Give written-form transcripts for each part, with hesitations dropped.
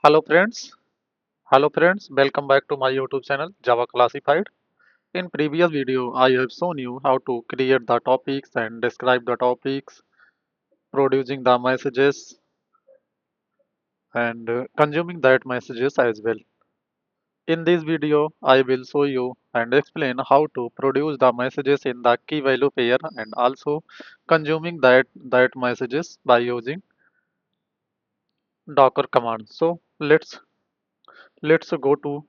Hello friends, welcome back to my YouTube channel Java Classified. In previous video, I have shown you how to create the topics and describe the topics, producing the messages and consuming that messages as well. In this video, I will show you and explain how to produce the messages in the key value pair and also consuming that messages by using Docker command. So let's go to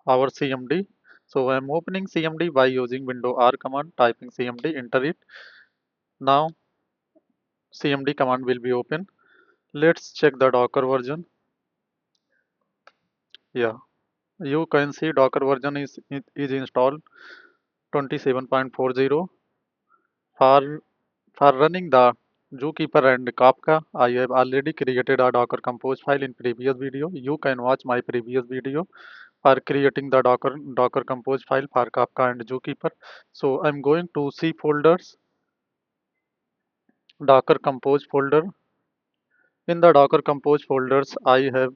our CMD. So I'm opening CMD by using window R command, typing CMD, enter it. Now CMD command will be open. Let's check the Docker version. Yeah, you can see Docker version is installed 27.40. For for running the Zookeeper and Kafka, I have already created a Docker compose file in previous video. You can watch my previous video for creating the Docker compose file for Kafka and Zookeeper. So I'm going to C folders, Docker compose folder. In the Docker compose folders, I have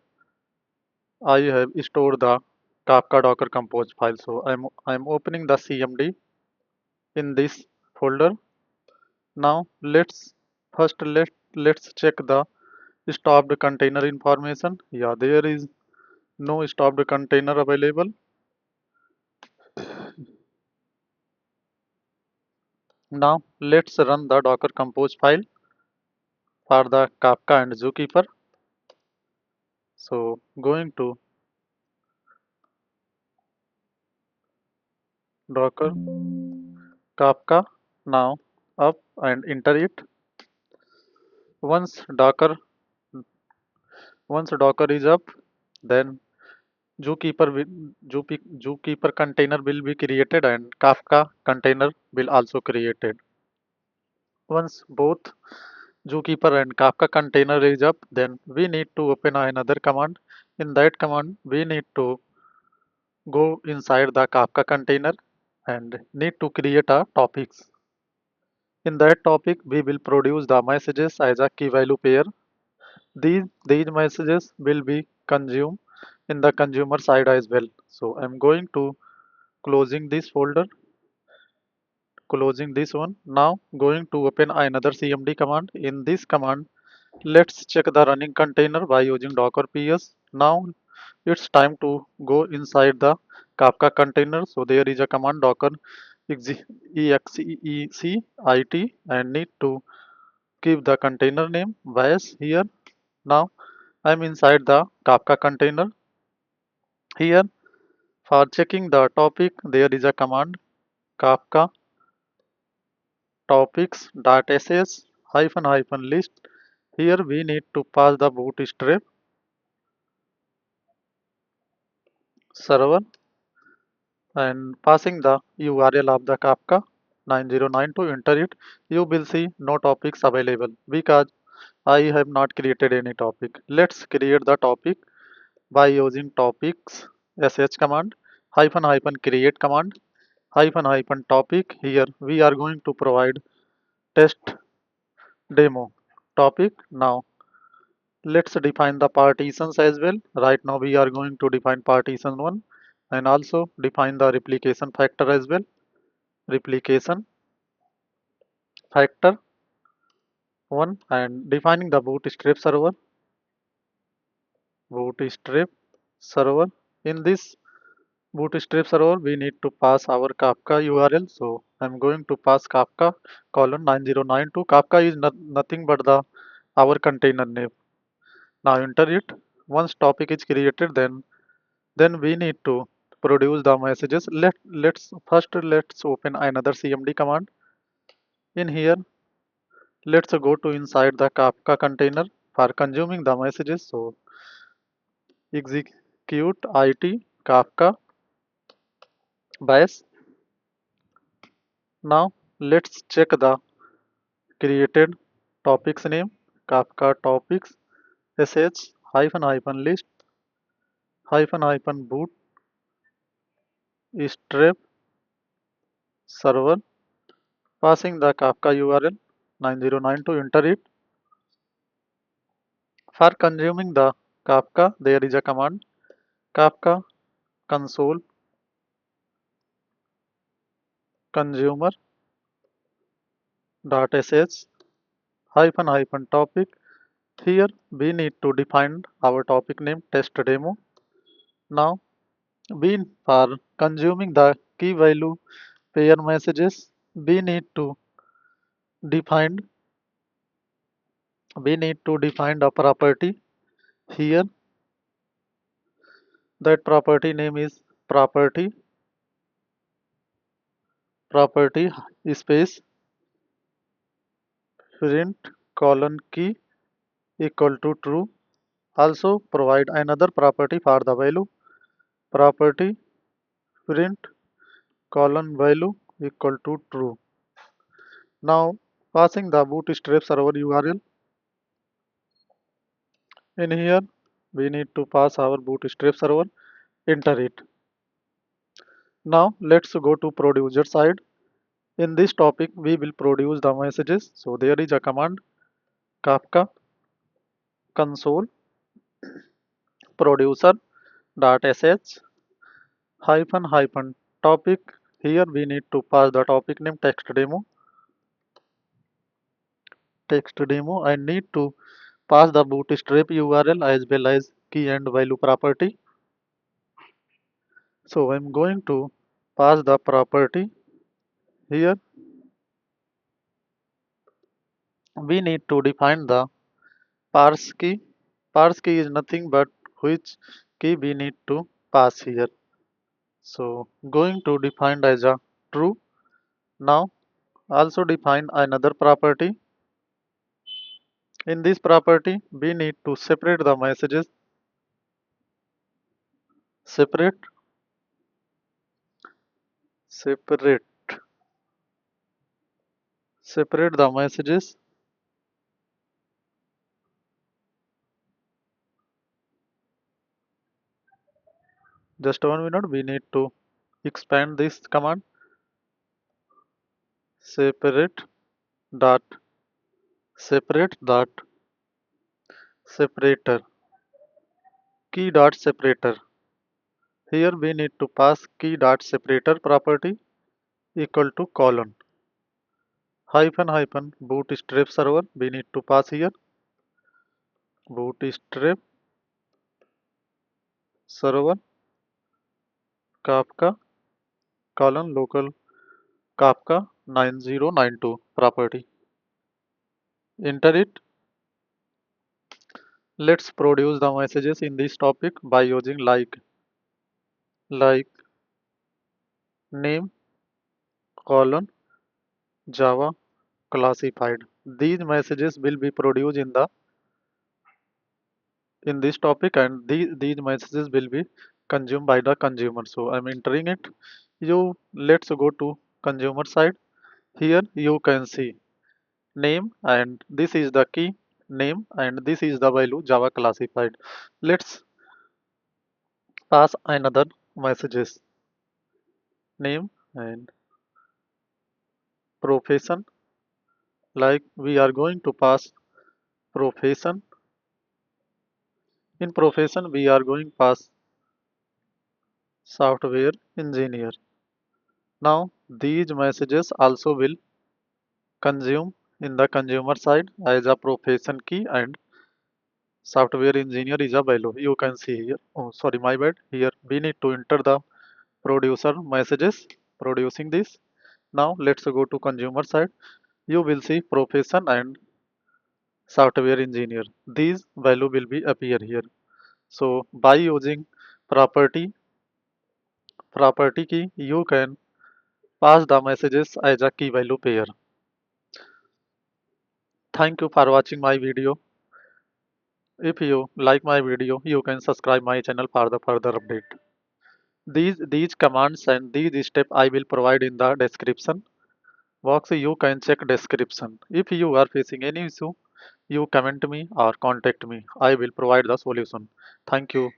stored the Kafka Docker compose file. So I'm opening the CMD in this folder. Now let's check the stopped container information. Yeah, there is no stopped container available. Now let's run the Docker compose file for the Kafka and Zookeeper. So going to Docker Kafka now up and enter it. Once Docker once Docker is up, then Zookeeper container will be created and Kafka container will also created. Once both Zookeeper and Kafka container is up, then we need to open another command. In that command, we need to go inside the Kafka container and need to create a topics. In that topic, we will produce the messages as a key value pair. These messages will be consumed in the consumer side as well. So I'm going to closing this folder, closing this one. Now going to open another CMD command. In this command, let's check the running container by using Docker PS. Now it's time to go inside the Kafka container. So there is a command Docker execit and need to give the container name bias here. Now I'm inside the Kafka container. Here for checking the topic there is a command Kafka topics.sh hyphen list. Here we need to pass the bootstrap server and passing the URL of the Kafka 9092, enter it. You will see no topics available because I have not created any topic. Let's create the topic by using topics sh command create command topic. Here we are going to provide test demo topic. Now let's define the partitions as well. Right now we are going to define partition 1 and also define the replication factor as well. Replication factor 1 and defining the bootstrap server. In this bootstrap server we need to pass our Kafka URL. So I'm going to pass Kafka colon 9092. Kafka is nothing but the our container name. Now enter it. Once topic is created, then we need to produce the messages. Let's open another CMD command. In here, let's go to inside the Kafka container for consuming the messages. So execute it Kafka bias. Now let's check the created topics name Kafka topics sh list boot strap server, passing the Kafka URL 9092, enter it. For consuming the Kafka, there is a command Kafka console consumer dot sh hyphen hyphen topic. Here we need to define our topic name test demo. Now we for consuming the key value pair messages we need to define a property. Here that property name is property property space print colon key equal to true. Also provide another property for the value property print colon value equal to true. Now passing the bootstrap server URL. In here we need to pass our bootstrap server, enter it. Now let's go to producer side. In this topic we will produce the messages. So there is a command Kafka console producer dot sh hyphen hyphen topic. Here we need to pass the topic name text demo and need to pass the bootstrap URL as well as key and value property. So I'm going to pass the property. Here we need to define the parse key. Parse key is nothing but which key we need to pass here. So going to define as a true. Now also define another property. In this property we need to separate the messages. Separate separate separate the messages. Just 1 minute, we need to expand this command. Separate dot separate dot separator key dot separator. Here we need to pass key dot separator property equal to colon hyphen hyphen bootstrap server. We need to pass here bootstrap server Kafka colon local Kafka 9092 property. Enter it. Let's produce the messages in this topic by using like name colon Java classified. These messages will be produced in this topic and these messages will be consumed by the consumer. So I'm entering it. Let's go to consumer side. Here you can see name and this is the key name and this is the value Java classified. Let's pass another messages name and profession. Like we are going to pass profession. In profession we are going pass software engineer. Now these messages also will consume in the consumer side as a profession key and software engineer is a value. You can see here. Oh, sorry, my bad. Here we need to enter the producer messages producing this. Now let's go to consumer side. You will see profession and software engineer. These value will be appear here. So by using property property key, you can pass the messages as a key value pair. Thank you for watching my video. If you like my video, you can subscribe my channel for the further update. These commands and these steps I will provide in the description box. You can check description. If you are facing any issue, you comment me or contact me. I will provide the solution. Thank you.